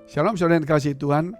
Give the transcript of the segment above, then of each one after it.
Shalom saudara yang dikasihi Tuhan,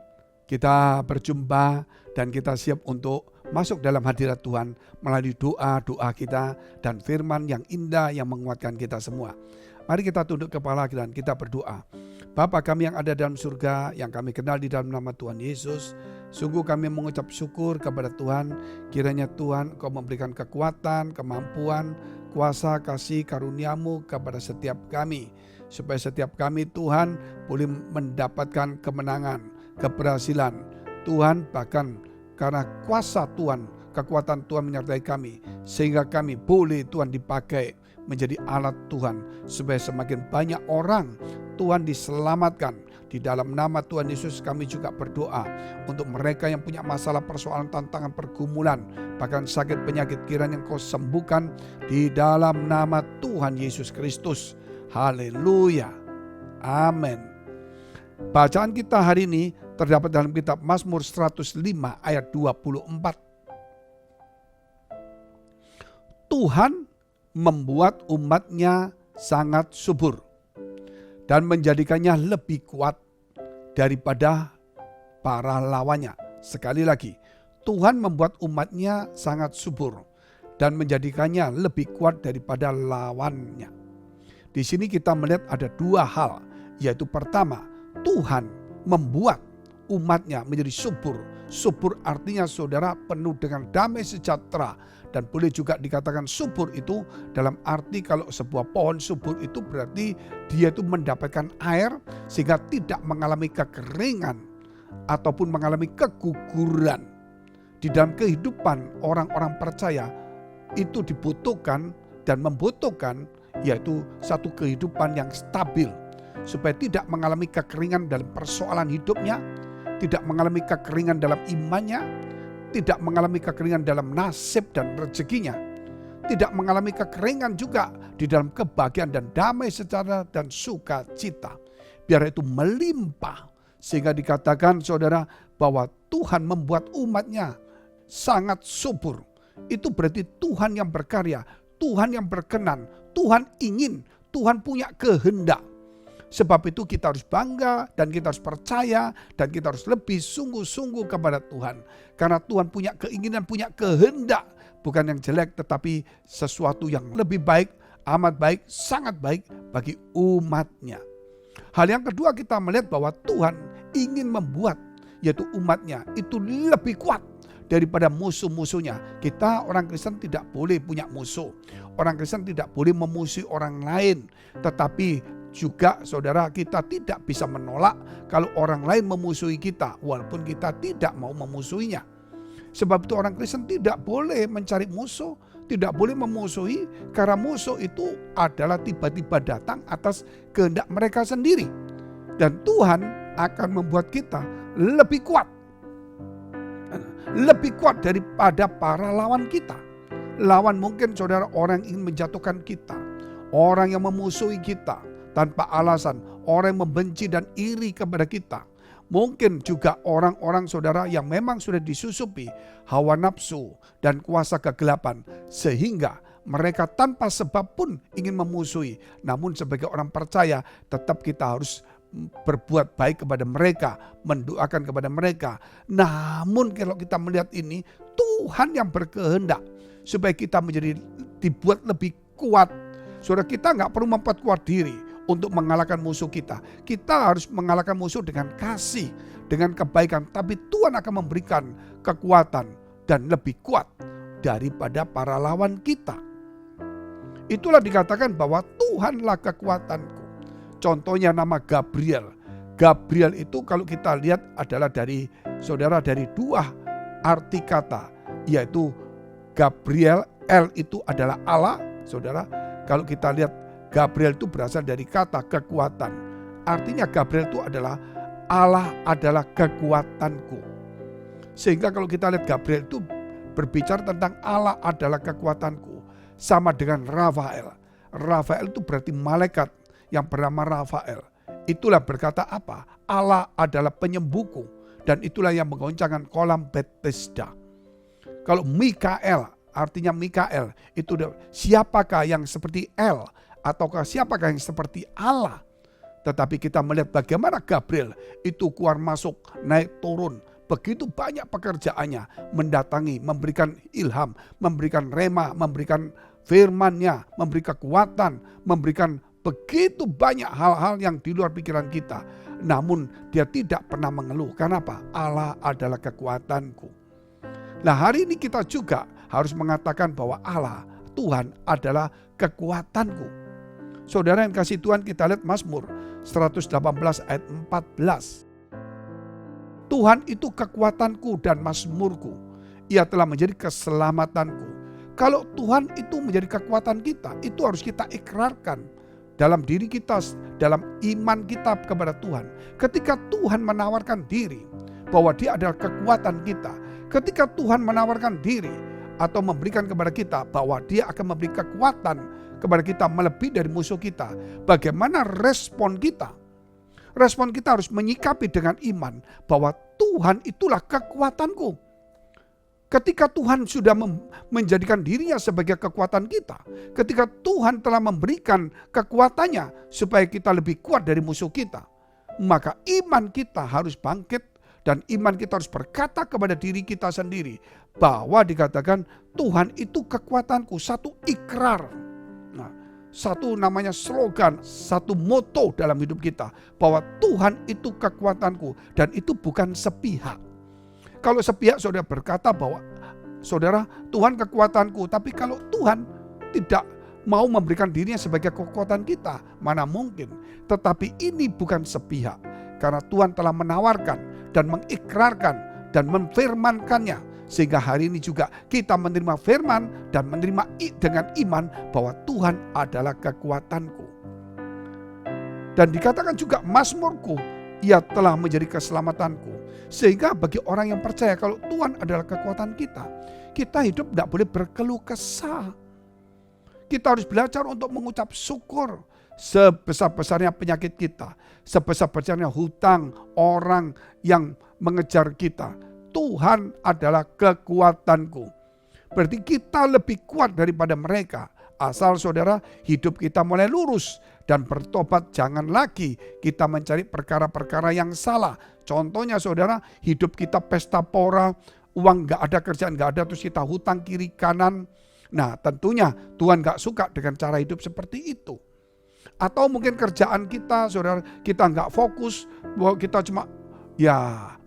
kita berjumpa dan kita siap untuk masuk dalam hadirat Tuhan melalui doa-doa kita dan firman yang indah yang menguatkan kita semua. Mari kita tunduk kepala dan kita berdoa. Bapa kami yang ada dalam surga, yang kami kenal di dalam nama Tuhan Yesus, sungguh kami mengucap syukur kepada Tuhan. Kiranya Tuhan Kau memberikan kekuatan, kemampuan, kuasa, kasih, karuniamu kepada setiap kami. Supaya setiap kami Tuhan boleh mendapatkan kemenangan, keberhasilan. Tuhan bahkan karena kuasa Tuhan, kekuatan Tuhan menyertai kami. Sehingga kami boleh Tuhan dipakai menjadi alat Tuhan. Supaya semakin banyak orang Tuhan diselamatkan. Di dalam nama Tuhan Yesus kami juga berdoa untuk mereka yang punya masalah, persoalan, tantangan, pergumulan, bahkan sakit penyakit, kiranya Kau sembuhkan di dalam nama Tuhan Yesus Kristus. Haleluya. Amin. Bacaan kita hari ini terdapat dalam kitab Mazmur 105 ayat 24. Tuhan membuat umatnya sangat subur dan menjadikannya lebih kuat daripada para lawannya. Sekali lagi, Tuhan membuat umatnya sangat subur dan menjadikannya lebih kuat daripada lawannya. Di sini kita melihat ada dua hal, yaitu pertama, Tuhan membuat umatnya menjadi subur. Subur artinya saudara penuh dengan damai sejahtera, dan boleh juga dikatakan subur itu dalam arti kalau sebuah pohon subur itu berarti dia itu mendapatkan air sehingga tidak mengalami kekeringan ataupun mengalami keguguran. Di dalam kehidupan orang-orang percaya itu dibutuhkan dan membutuhkan yaitu satu kehidupan yang stabil supaya tidak mengalami kekeringan dalam persoalan hidupnya, tidak mengalami kekeringan dalam imannya, tidak mengalami kekeringan dalam nasib dan rezekinya, tidak mengalami kekeringan juga di dalam kebahagiaan dan damai sejahtera dan sukacita. Biar itu melimpah sehingga dikatakan saudara bahwa Tuhan membuat umatnya sangat subur. Itu berarti Tuhan yang berkarya, Tuhan yang berkenan, Tuhan ingin, Tuhan punya kehendak. Sebab itu kita harus bangga dan kita harus percaya dan kita harus lebih sungguh-sungguh kepada Tuhan. Karena Tuhan punya keinginan, punya kehendak. Bukan yang jelek tetapi sesuatu yang lebih baik, amat baik, sangat baik bagi umatnya. Hal yang kedua kita melihat bahwa Tuhan ingin membuat yaitu umatnya itu lebih kuat daripada musuh-musuhnya. Kita orang Kristen tidak boleh punya musuh. Orang Kristen tidak boleh memusuhi orang lain. Tetapi juga saudara kita tidak bisa menolak kalau orang lain memusuhi kita. Walaupun kita tidak mau memusuhinya. Sebab itu orang Kristen tidak boleh mencari musuh. Tidak boleh memusuhi karena musuh itu adalah tiba-tiba datang atas kehendak mereka sendiri. Dan Tuhan akan membuat kita lebih kuat. Lebih kuat daripada para lawan kita. Lawan mungkin saudara orang yang ingin menjatuhkan kita. Orang yang memusuhi kita tanpa alasan. Orang yang membenci dan iri kepada kita. Mungkin juga orang-orang saudara yang memang sudah disusupi hawa nafsu dan kuasa kegelapan. Sehingga mereka tanpa sebab pun ingin memusuhi. Namun sebagai orang percaya tetap kita harus berbuat baik kepada mereka, mendoakan kepada mereka. Namun kalau kita melihat ini, Tuhan yang berkehendak supaya kita dibuat lebih kuat. Saudara, kita nggak perlu memperkuat diri untuk mengalahkan musuh kita. Kita harus mengalahkan musuh dengan kasih, dengan kebaikan. Tapi Tuhan akan memberikan kekuatan dan lebih kuat daripada para lawan kita. Itulah dikatakan bahwa Tuhanlah kekuatanku. Contohnya nama Gabriel. Gabriel itu kalau kita lihat adalah dari dua arti kata, yaitu Gabriel, El itu adalah Allah, saudara. Kalau kita lihat Gabriel itu berasal dari kata kekuatan. Artinya Gabriel itu adalah Allah adalah kekuatanku. Sehingga kalau kita lihat Gabriel itu berbicara tentang Allah adalah kekuatanku. Sama dengan Rafael. Rafael itu berarti malaikat yang bernama Rafael. Itulah berkata apa? Allah adalah penyembuhku. Dan itulah yang menggoncangkan kolam Bethesda. Kalau Mikael, artinya Mikael, itu siapakah yang seperti El? Ataukah siapakah yang seperti Allah? Tetapi kita melihat bagaimana Gabriel itu keluar masuk, naik turun. Begitu banyak pekerjaannya, mendatangi, memberikan ilham, memberikan rema, memberikan firman-Nya, memberi kekuatan, memberikan begitu banyak hal-hal yang di luar pikiran kita. Namun dia tidak pernah mengeluh. Kenapa? Allah adalah kekuatanku. Nah, hari ini kita juga harus mengatakan bahwa Allah, Tuhan adalah kekuatanku. Saudara yang kasih Tuhan, kita lihat Mazmur 118 ayat 14. Tuhan itu kekuatanku dan mazmurku. Ia telah menjadi keselamatanku. Kalau Tuhan itu menjadi kekuatan kita, itu harus kita ikrarkan dalam diri kita, dalam iman kita kepada Tuhan. Ketika Tuhan menawarkan diri bahwa dia adalah kekuatan kita, ketika Tuhan menawarkan diri atau memberikan kepada kita bahwa dia akan memberi kekuatan kepada kita melebihi dari musuh kita, bagaimana respon kita? Respon kita harus menyikapi dengan iman bahwa Tuhan itulah kekuatanku. Ketika Tuhan sudah menjadikan dirinya sebagai kekuatan kita, ketika Tuhan telah memberikan kekuatannya supaya kita lebih kuat dari musuh kita, maka iman kita harus bangkit dan iman kita harus berkata kepada diri kita sendiri bahwa dikatakan Tuhan itu kekuatanku, satu ikrar. Satu namanya slogan, satu moto dalam hidup kita bahwa Tuhan itu kekuatanku dan itu bukan sepihak. Kalau sepihak saudara berkata bahwa saudara Tuhan kekuatanku, tapi kalau Tuhan tidak mau memberikan dirinya sebagai kekuatan kita, mana mungkin. Tetapi ini bukan sepihak karena Tuhan telah menawarkan dan mengikrarkan dan memfirmankannya. Sehingga hari ini juga kita menerima firman dan menerima dengan iman bahwa Tuhan adalah kekuatanku. Dan dikatakan juga mazmurku, ia telah menjadi keselamatanku. Sehingga bagi orang yang percaya kalau Tuhan adalah kekuatan kita, kita hidup tidak boleh berkeluh kesah. Kita harus belajar untuk mengucap syukur sebesar-besarnya penyakit kita, sebesar-besarnya hutang orang yang mengejar kita. Tuhan adalah kekuatanku. Berarti kita lebih kuat daripada mereka. Asal saudara hidup kita mulai lurus dan bertobat, jangan lagi kita mencari perkara-perkara yang salah. Contohnya saudara, hidup kita pesta pora, uang gak ada, kerjaan gak ada, terus kita hutang kiri kanan. Nah tentunya Tuhan gak suka dengan cara hidup seperti itu. Atau mungkin kerjaan kita saudara, kita gak fokus, bahwa kita cuma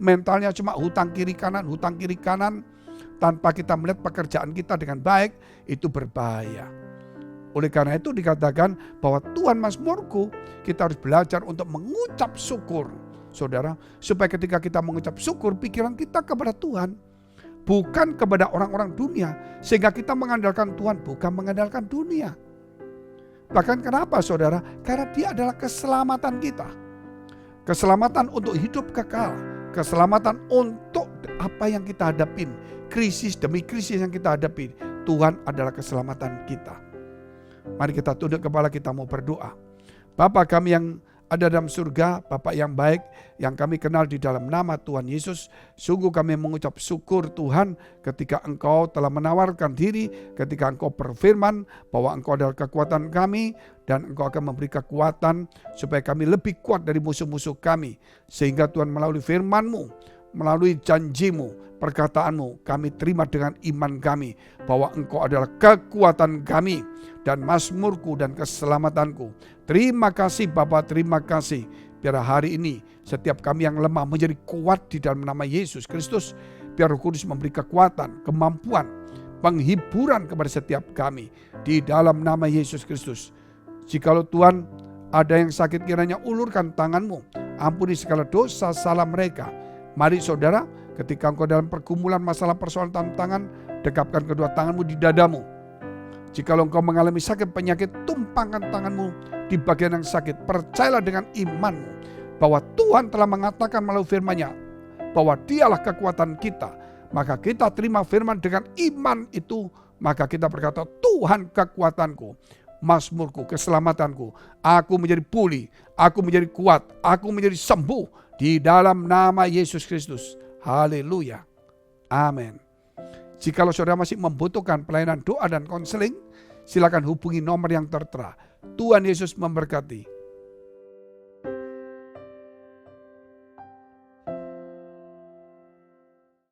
mentalnya cuma hutang kiri kanan tanpa kita melihat pekerjaan kita dengan baik, itu berbahaya. Oleh karena itu dikatakan bahwa Tuhan mazmurku, kita harus belajar untuk mengucap syukur. Saudara, supaya ketika kita mengucap syukur, pikiran kita kepada Tuhan, bukan kepada orang-orang dunia. Sehingga kita mengandalkan Tuhan, bukan mengandalkan dunia. Bahkan kenapa saudara? Karena dia adalah keselamatan kita. Keselamatan untuk hidup kekal. Keselamatan untuk apa yang kita hadapin. Krisis demi krisis yang kita hadapi. Tuhan adalah keselamatan kita. Mari kita tunduk kepala, kita mau berdoa. Bapa kami yang ada dalam surga, Bapa yang baik, yang kami kenal di dalam nama Tuhan Yesus. Sungguh kami mengucap syukur Tuhan ketika Engkau telah menawarkan diri, ketika Engkau berfirman bahwa Engkau adalah kekuatan kami, dan Engkau akan memberi kekuatan supaya kami lebih kuat dari musuh-musuh kami. Sehingga Tuhan melalui firman-Mu, melalui janji-Mu, perkataan-Mu, kami terima dengan iman kami bahwa Engkau adalah kekuatan kami dan mazmurku dan keselamatanku. Terima kasih Bapa, terima kasih. Biar hari ini setiap kami yang lemah menjadi kuat di dalam nama Yesus Kristus. Biar Roh Kudus memberi kekuatan, kemampuan, penghiburan kepada setiap kami di dalam nama Yesus Kristus. Jikalau Tuhan ada yang sakit, kiranya ulurkan tangan-Mu, ampuni segala dosa salah mereka. Mari saudara, ketika engkau dalam pergumulan masalah persoalan tantangan, dekapkan kedua tanganmu di dadamu. Jikalau engkau mengalami sakit penyakit, tumpangkan tanganmu di bagian yang sakit. Percayalah dengan imanmu bahwa Tuhan telah mengatakan melalui firman-Nya bahwa Dialah kekuatan kita. Maka kita terima firman dengan iman itu, maka kita berkata, Tuhan kekuatanku, mazmurku, keselamatanku. Aku menjadi pulih, aku menjadi kuat, aku menjadi sembuh di dalam nama Yesus Kristus. Haleluya. Amin. Jikalau saudara masih membutuhkan pelayanan doa dan konseling, silakan hubungi nomor yang tertera. Tuhan Yesus memberkati.